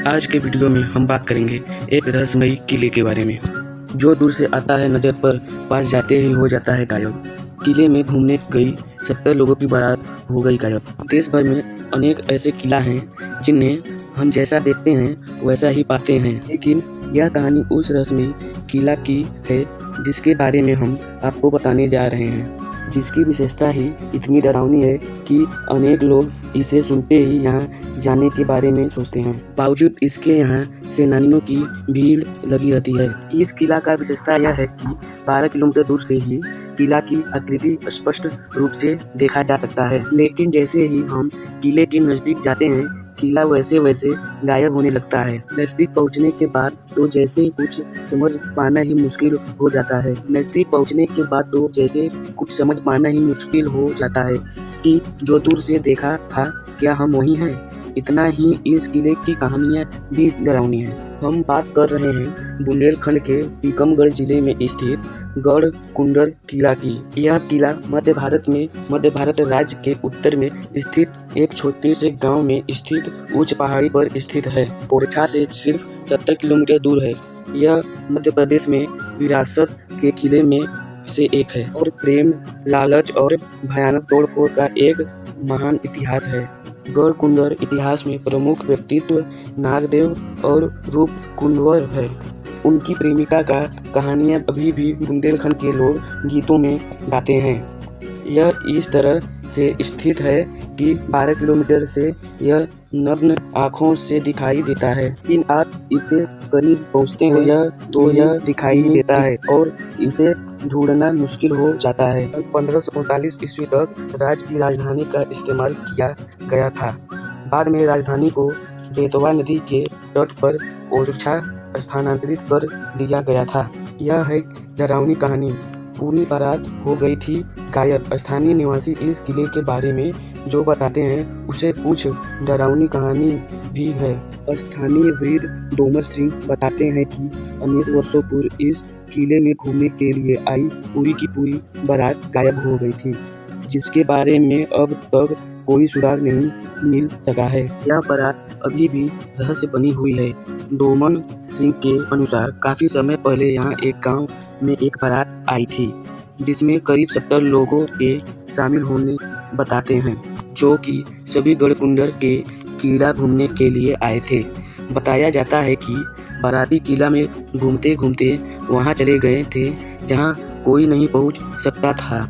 आज के वीडियो में हम बात करेंगे एक रहस्यमयी किले के बारे में, जो दूर से आता है नजर पर, पास जाते ही हो जाता है गायब। किले में घूमने गई 70 लोगों की बारात हो गई गायब। देश भर में अनेक ऐसे किला हैं जिन्हें हम जैसा देखते हैं वैसा ही पाते हैं, लेकिन यह कहानी उस रहस्यमयी किला की है जिसके बारे में हम आपको बताने जा रहे हैं, जिसकी विशेषता ही इतनी डरावनी है कि अनेक लोग इसे सुनते ही यहाँ जाने के बारे में सोचते हैं। बावजूद इसके यहाँ सैलानियों की भीड़ लगी रहती है। इस किला का विशेषता यह है कि 12 किलोमीटर दूर से ही किला की आकृति स्पष्ट रूप से देखा जा सकता है, लेकिन जैसे ही हम किले के नजदीक जाते हैं किला वैसे वैसे गायब होने लगता है। नजदीक पहुंचने के बाद तो जैसे कुछ समझ पाना ही मुश्किल हो जाता है कि जो दूर से देखा था क्या हम वही हैं। इतना ही इस किले की कहानियाँ भी डरावनी है। हम बात कर रहे हैं बुंदेलखंड के टीकमगढ़ जिले में स्थित गढ़ कुंडर किला की। यह किला मध्य भारत राज्य के उत्तर में स्थित एक छोटे से गांव में स्थित उच्च पहाड़ी पर स्थित है। ओरछा से सिर्फ 70 किलोमीटर दूर है। यह मध्य प्रदेश में विरासत के किले में से एक है और प्रेम, लालच और भयानक तोड़फोड़ का एक महान इतिहास है। गढ़ कुंडर इतिहास में प्रमुख व्यक्तित्व नागदेव और रूप कुंवर है। उनकी प्रेमिका का कहानियां अभी भी बुंदेलखंड के लोग गीतों में गाते हैं। यह इस तरह से स्थित है कि 12 किलोमीटर से यह नग्न आँखों से दिखाई देता है, लेकिन आप इसे करीब पहुँचते हैं तो यह दिखाई नहीं देता है और इसे ढूंढना मुश्किल हो जाता है। 1539 ईस्वी तक राज्य की राजधानी का इस्तेमाल किया गया था। बाद में राजधानी को बेतवा नदी के तट पर ओरछा स्थानांतरित कर दिया गया था। यह है डरावनी कहानी। पूरी बारात हो गई थी गायब। स्थानीय निवासी इस किले के बारे में जो बताते हैं उसे कुछ डरावनी कहानी भी है। स्थानीय वृद्ध डोमर सिंह बताते हैं कि अनेक वर्षों पूर्व इस किले में घूमने के लिए आई पूरी की पूरी बारात गायब हो गई थी, जिसके बारे में अब तक कोई सुराग नहीं मिल सका है। यह बारात अभी भी रहस्य बनी हुई है। डोमन सिंह के अनुसार काफी समय पहले यहाँ एक गांव में एक बारात आई थी, जिसमें करीब 70 लोगों के शामिल होने बताते हैं, जो कि सभी गढ़ कुंडर के किला घूमने के लिए आए थे। बताया जाता है कि बाराती किला में घूमते घूमते वहां चले गए थे जहां कोई नहीं पहुंच सकता था।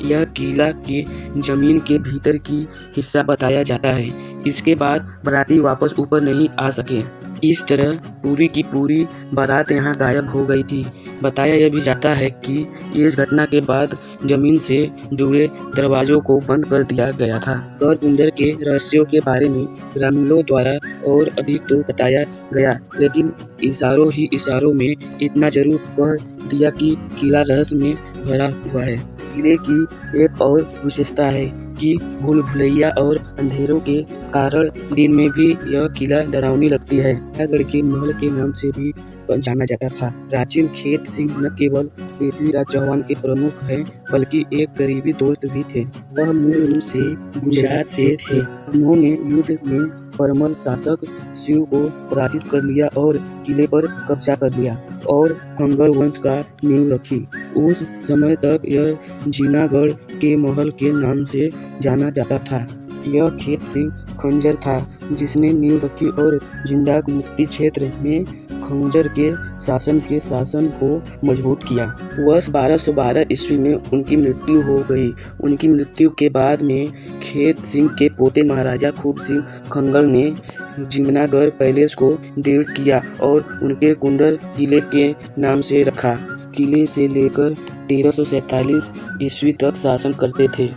यह किला की जमीन के भीतर की हिस्सा बताया जाता है। इसके बाद बाराती वापस ऊपर नहीं आ सके। इस तरह पूरी की पूरी बारात यहाँ गायब हो गई थी। बताया यह भी जाता है कि इस घटना के बाद जमीन से जुड़े दरवाजों को बंद कर दिया गया था। गढ़ कुंडर के रहस्यों के बारे में ग्रामीणों द्वारा और अधिक तो बताया गया, लेकिन इशारों में इतना जरूर कह दिया कि किला रहस्य में भरा हुआ है। किले की एक और विशेषता है कि भूल भुलैया और अंधेरों के कारण दिन में भी यह किला डरावनी लगती है। गढ़ के महल के नाम से भी जाना जाता था। प्राचीन खेत सिंह न केवल पृथ्वीराज चौहान के प्रमुख है, बल्कि एक करीबी दोस्त भी थे। वह मूल रूप से गुजरात से थे। उन्होंने युद्ध में परमल शासक शिव को पराजित कर लिया और किले पर कब्जा कर लिया और खंगर वंश का नींव रखी। उस समय तक यह जीनागढ़ के महल के नाम से जाना जाता था। यह खेत सिंह खंजर था जिसने नींव रखी और जिंदाक मुक्ति क्षेत्र में खंजर के शासन को मजबूत किया। वर्ष 1212 ईस्वी में उनकी मृत्यु हो गई। उनकी मृत्यु के बाद में खेत सिंह के पोते महाराजा खूब सिंह खंगर ने जिंगनागढ़ पैलेस को दृढ़ किया और उनके कुंडर किले के नाम से रखा। किले से लेकर 1347 ईस्वी तक शासन करते थे।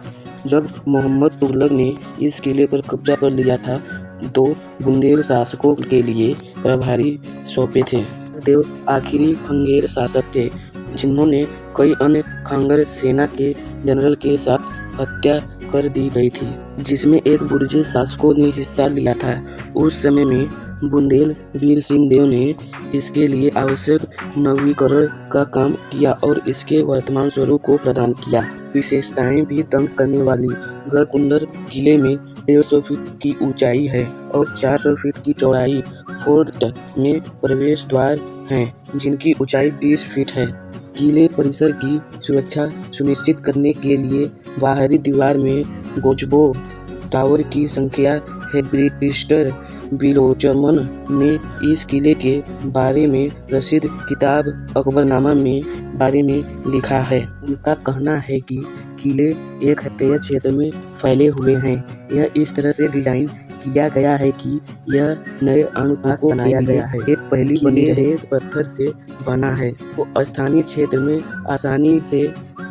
जब मोहम्मद तुगलक ने इस किले पर कब्जा कर लिया था तो बुंदेल शासकों के लिए प्रभारी सौंपे थे। देव आखिरी खंगेर शासक थे जिन्होंने कई अन्य खंगर सेना के जनरल के साथ हत्या कर दी गई थी, जिसमें एक बुर्जे शासकों ने हिस्सा लिया था। उस समय में बुंदेल वीर सिंह देव ने इसके लिए आवश्यक नवीकरण का काम किया और इसके वर्तमान स्वरूप को प्रदान किया। विशेषताएं भी दंग करने वाली। गढ़ कुंडर किले में 150 फीट की ऊंचाई है और 400 फीट की चौड़ाई फोर्ट में प्रवेश द्वार हैं जिनकी ऊंचाई 20 फीट है। किले परिसर की सुरक्षा सुनिश्चित करने के लिए बाहरी दीवार में गज़बो टावर की संख्या है। ब्रिटिस्टर बिलोचमन ने इस किले के बारे में प्रसिद्ध किताब अकबरनामा में बारे में लिखा है। उनका कहना है कि किले एक हेक्टेयर क्षेत्र में फैले हुए हैं। यह इस तरह से डिजाइन किया गया है कि यह नए अनुपात को बनाया गया है। एक पहली बनी रेत पत्थर से बना है, वो स्थानीय क्षेत्र में आसानी से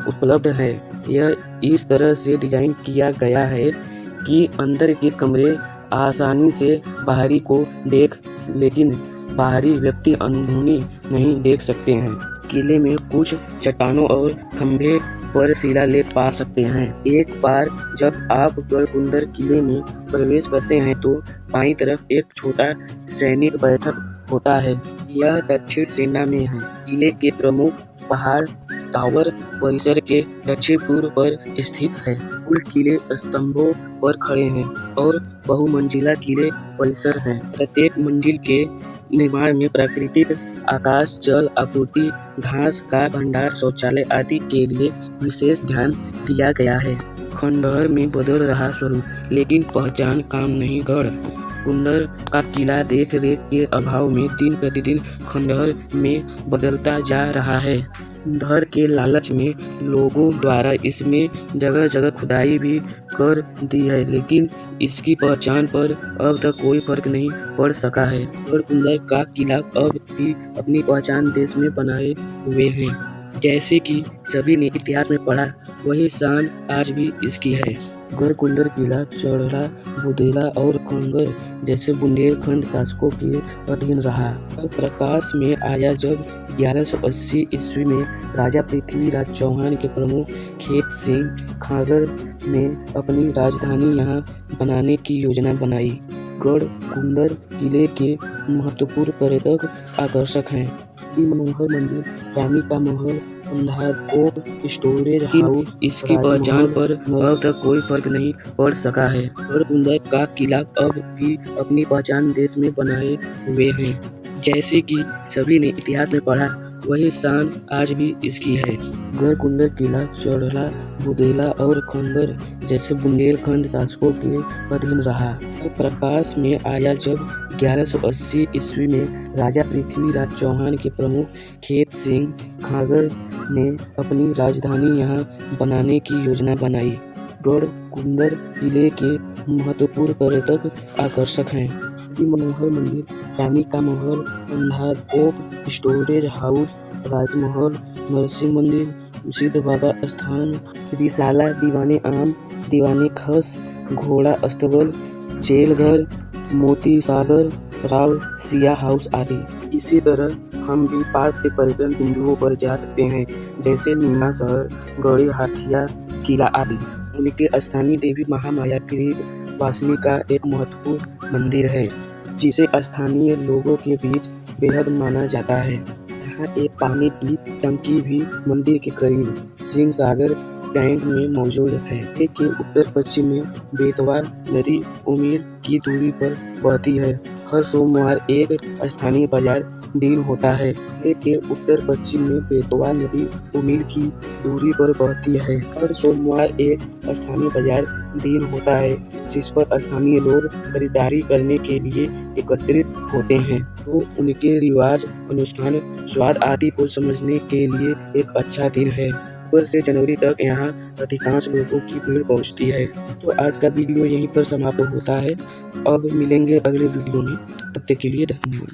उपलब्ध है। यह इस तरह से डिजाइन किया गया है कि अंदर के कमरे आसानी से बाहरी को लेकिन बाहरी व्यक्ति अंदरूनी नहीं देख सकते हैं। किले में कुछ चट्टानों और खंभे पर शिलालेख पा सकते हैं। एक बार जब आप गढ़कुंदर किले में प्रवेश करते हैं तो बाईं तरफ एक छोटा सैनिक बैठक होता है। यह दक्षिण सेना में है। किले के प्रमुख पहाड़ टावर परिसर के दक्षिण पूर्व पर स्थित है। कुल किले स्तंभों पर खड़े हैं और बहुमंजिला किले परिसर है। प्रत्येक मंजिल के निर्माण में प्राकृतिक आकाश, जल आपूर्ति, घास का भंडार, शौचालय आदि के लिए विशेष ध्यान दिया गया है। खंडहर में बदल रहा स्वरूप, लेकिन पहचान काम नहीं। गढ़कुंदर का किला देख रेख के अभाव में दिन प्रतिदिन खंडहर में बदलता जा रहा है। धर के लालच में लोगों द्वारा इसमें जगह जगह खुदाई भी कर दी है, लेकिन इसकी पहचान पर अब तक कोई फर्क नहीं पड़ सका है। गढ़कुंदर का किला अब भी अपनी पहचान देश में बनाए हुए है। जैसे कि सभी ने इतिहास में पढ़ा, वही शान आज भी इसकी है। गढ़कुंदर किला चढ़ला, बुदेला और खंगर जैसे बुंदेलखंड शासकों के अधीन रहा। प्रकाश में आया जब 1180 ईस्वी में राजा पृथ्वीराज चौहान के प्रमुख खेत सिंह खागर ने अपनी राजधानी यहाँ बनाने की योजना बनाई। गढ़कुंदर किले के महत्वपूर्ण पर्यटक आकर्षक हैं। मनोहर मंदिर, रानी का महल, अंधारकोट, स्टोरेज हाउस, इसकी पहचान पर अब तक कोई फर्क नहीं पड़ सका है। गढ़कुंदर का किला अब भी अपनी पहचान देश में बनाए हुए है। जैसे कि सभी ने इतिहास में पढ़ा, वही शान आज भी इसकी है। गढ़कुंदर किला चढ़ला, बुदेला और खंगर जैसे बुंदेलखंड शासकों के अधीन रहा। प्रकाश में आया जब 1180 ईस्वी में राजा पृथ्वीराज चौहान के प्रमुख खेत सिंह खागर ने अपनी राजधानी यहाँ बनाने की योजना बनाई। गढ़कुंदर किले के महत्वपूर्ण पर्यटक आकर्षक हैं। मनोहर मंदिर, रानी का महल, अंधारकोट, स्टोरेज हाउस, राजमहल, नरसिंह मंदिर, सिद्ध बाबा स्थान, रिसाला, दीवाने आम, दीवाने खस, घोड़ा अस्तबल, जेलघर, मोती सागर, राव सिया हाउस आदि। इसी तरह हम भी पास के पर्यटन बिंदुओं पर जा सकते हैं, जैसे नीमा शहर, गढ़ी हाथिया किला आदि। उनके स्थानीय देवी महामाया गरीब वासिनी का एक महत्वपूर्ण मंदिर है, जिसे स्थानीय लोगों के बीच बेहद माना जाता है। यहाँ एक पानी की टंकी भी मंदिर के करीब सिंह सागर टैंक में मौजूद है। के उत्तर पश्चिम में बेतवा नदी उमीर की दूरी पर बहती है। हर सोमवार एक स्थानीय बाजार दिन होता है। के उत्तर पश्चिम में बेतवा नदी उमीर की दूरी पर बहती है। हर सोमवार एक स्थानीय बाजार दिन होता है, जिस पर स्थानीय लोग खरीदारी करने के लिए एकत्रित होते हैं। तो उनके रिवाज, अनुष्ठान, स्वाद आदि को समझने के लिए एक अच्छा दिन है। अक्टूबर से जनवरी तक यहाँ अधिकांश लोगों की भीड़ पहुँचती है। तो आज का वीडियो यहीं पर समाप्त होता है। अब मिलेंगे अगले वीडियो में, तब तक के लिए धन्यवाद।